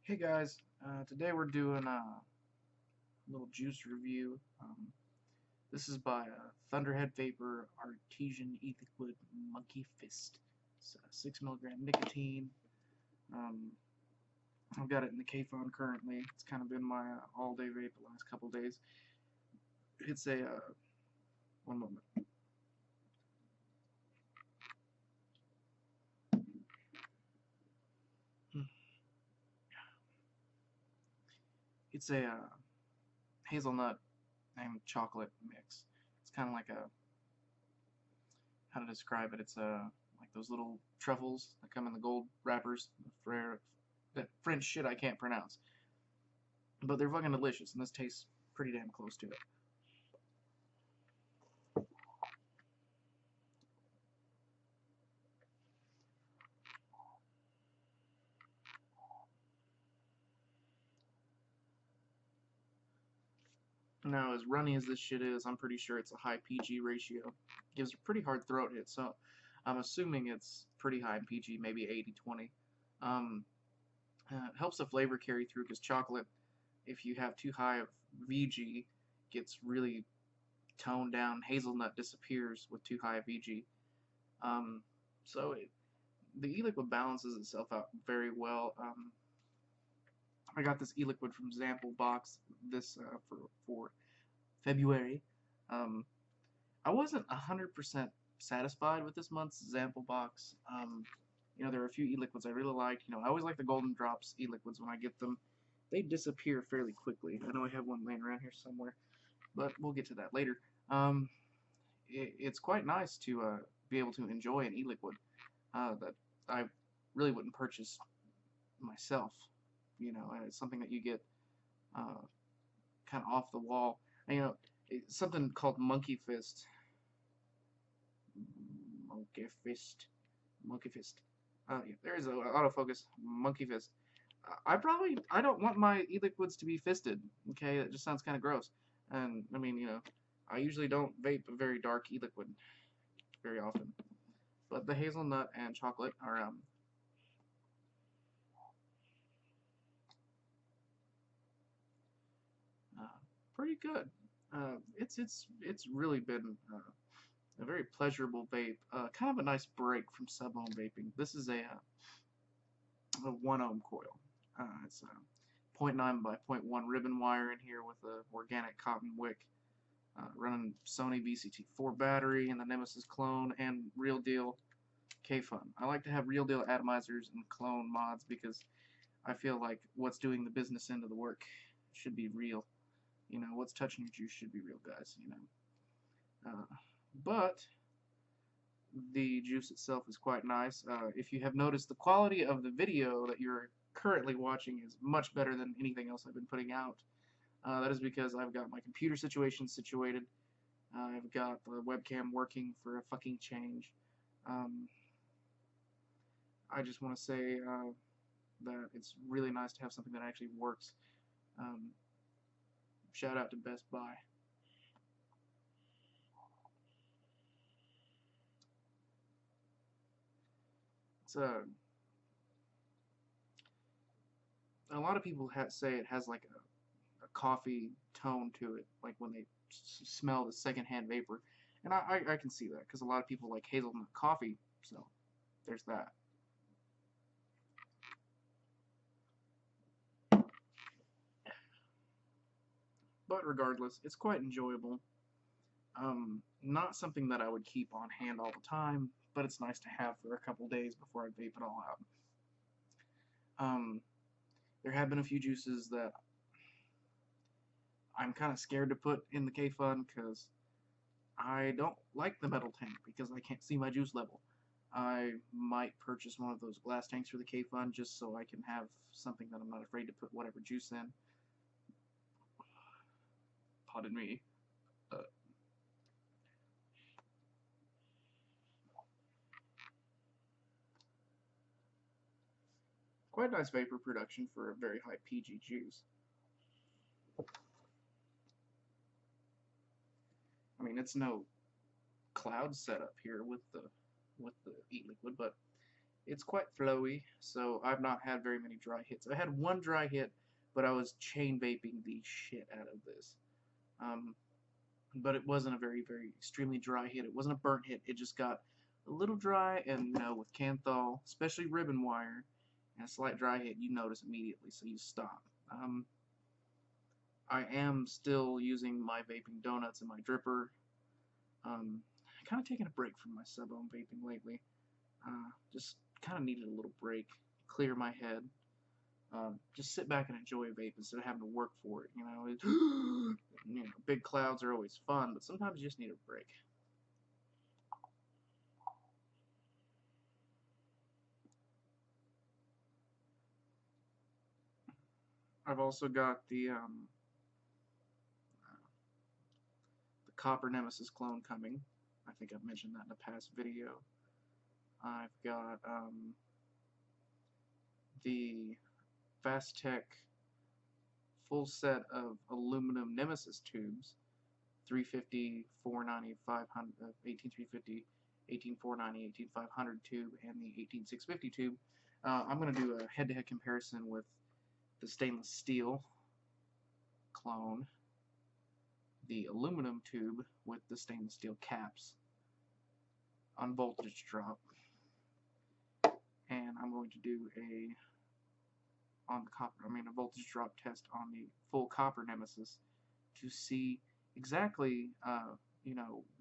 Hey guys, today we're doing a little juice review. This is by Thunderhead Vapor Artesian E-Liquid Monkey Fist. It's 6 milligram nicotine. Um, I've got it in the K-Phone currently. It's kind of been my all-day vape the last couple days. It's a one moment. It's a hazelnut and chocolate mix. It's kind of like a, how to describe it? It's like those little truffles that come in the gold wrappers for that French shit I can't pronounce. But they're fucking delicious, and this tastes pretty damn close to it. Now, as runny as this shit is, I'm pretty sure it's a high PG ratio. Gives a pretty hard throat hit, so I'm assuming it's pretty high in PG, maybe 80-20. It helps the flavor carry through because chocolate, if you have too high of VG, gets really toned down. Hazelnut disappears with too high of VG. So the e-liquid balances itself out very well. I got this e-liquid from Zample box this for February. Um, I wasn't 100% satisfied with this month's Zample box. There were a few e-liquids I really liked. I always like the Golden Drops e-liquids when I get them. They disappear fairly quickly. I know I have one laying around here somewhere, but we'll get to that later. It's quite nice to be able to enjoy an e-liquid that I really wouldn't purchase myself. It's something that you get kind of off the wall. It's something called Monkey Fist. Monkey Fist. Monkey Fist. Yeah, there is an autofocus. Monkey Fist. I don't want my e-liquids to be fisted. Okay, it just sounds kind of gross. And I mean, I usually don't vape a very dark e-liquid very often. But the hazelnut and chocolate are pretty good. It's really been a very pleasurable vape. Kind of a nice break from sub-ohm vaping. This is a 1 ohm coil. It's a 0.9 by 0.1 ribbon wire in here with a organic cotton wick. Running Sony VCT4 battery and the Nemesis clone and real deal K-Fun. I like to have real deal atomizers and clone mods because I feel like what's doing the business end of the work should be real. What's touching your juice should be real, guys. But the juice itself is quite nice. If you have noticed, the quality of the video that you're currently watching is much better than anything else I've been putting out. That is because I've got my computer situation situated. I've got the webcam working for a fucking change. I just want to say that it's really nice to have something that actually works. Shout out to Best Buy. It's a lot of people say it has like a coffee tone to it, like when they smell the secondhand vapor, and I can see that because a lot of people like hazelnut coffee, so there's that. But regardless, it's quite enjoyable. Not something that I would keep on hand all the time, but it's nice to have for a couple days before I vape it all out. There have been a few juices that I'm kind of scared to put in the K-Fun because I don't like the metal tank because I can't see my juice level. I might purchase one of those glass tanks for the K-Fun just so I can have something that I'm not afraid to put whatever juice in. Pardon me. Quite nice vapor production for a very high PG juice. I mean, it's no cloud setup here with the e-liquid, but It's quite flowy, so I've not had very many dry hits. I had one dry hit, but I was chain vaping the shit out of this. But it wasn't a very, very extremely dry hit. It wasn't a burnt hit. It just got a little dry, and with Kanthal, especially ribbon wire, and a slight dry hit, you notice immediately, so you stop. I am still using my vaping donuts and my dripper. Kind of taking a break from my sub-ohm vaping lately. Just kind of needed a little break, clear my head. Just sit back and enjoy a vape instead of having to work for it. Big clouds are always fun, but sometimes you just need a break. I've also got the Copper Nemesis clone coming. I think I've mentioned that in a past video. I've got the Fastech full set of aluminum Nemesis tubes, 350, 490, 500, 18350, 18490, 18500 tube, and the 18650 tube. I'm going to do a head-to-head comparison with the stainless steel clone, the aluminum tube with the stainless steel caps on voltage drop, and I'm going to do a voltage drop test on the full copper Nemesis to see exactly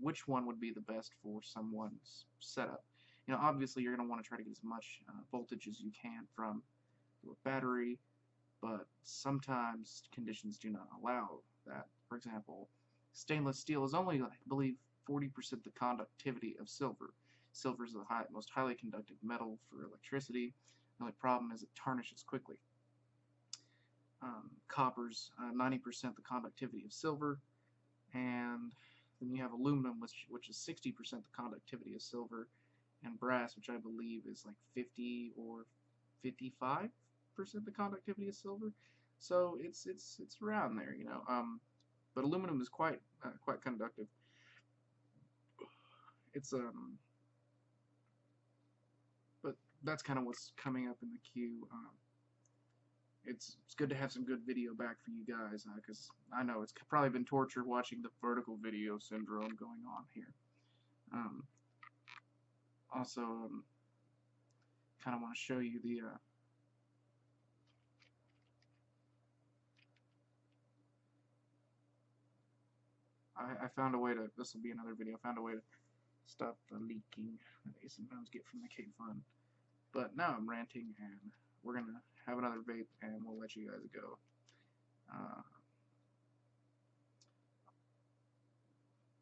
which one would be the best for someone's setup. Obviously you're going to want to try to get as much voltage as you can from your battery, but sometimes conditions do not allow that. For example, stainless steel is only, I believe, 40% the conductivity of silver. Silver is the most highly conductive metal for electricity. The only problem is it tarnishes quickly. Copper's 90% the conductivity of silver, and then you have aluminum, which is 60% the conductivity of silver, and brass, which I believe is like 50 or 55% the conductivity of silver. So it's around there, But aluminum is quite conductive. But that's kind of what's coming up in the queue. It's good to have some good video back for you guys, because I know it's probably been torture watching the vertical video syndrome going on here. Also, kind of want to show you the I found a way to, this will be another video, I found a way to stop the leaking that I sometimes get from the K-Fun. But now I'm ranting, and we're going to have another vape, and we'll let you guys go.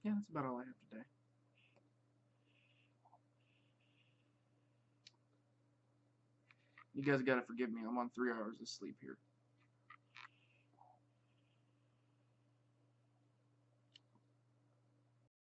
Yeah, that's about all I have today. You guys gotta forgive me, I'm on 3 hours of sleep here.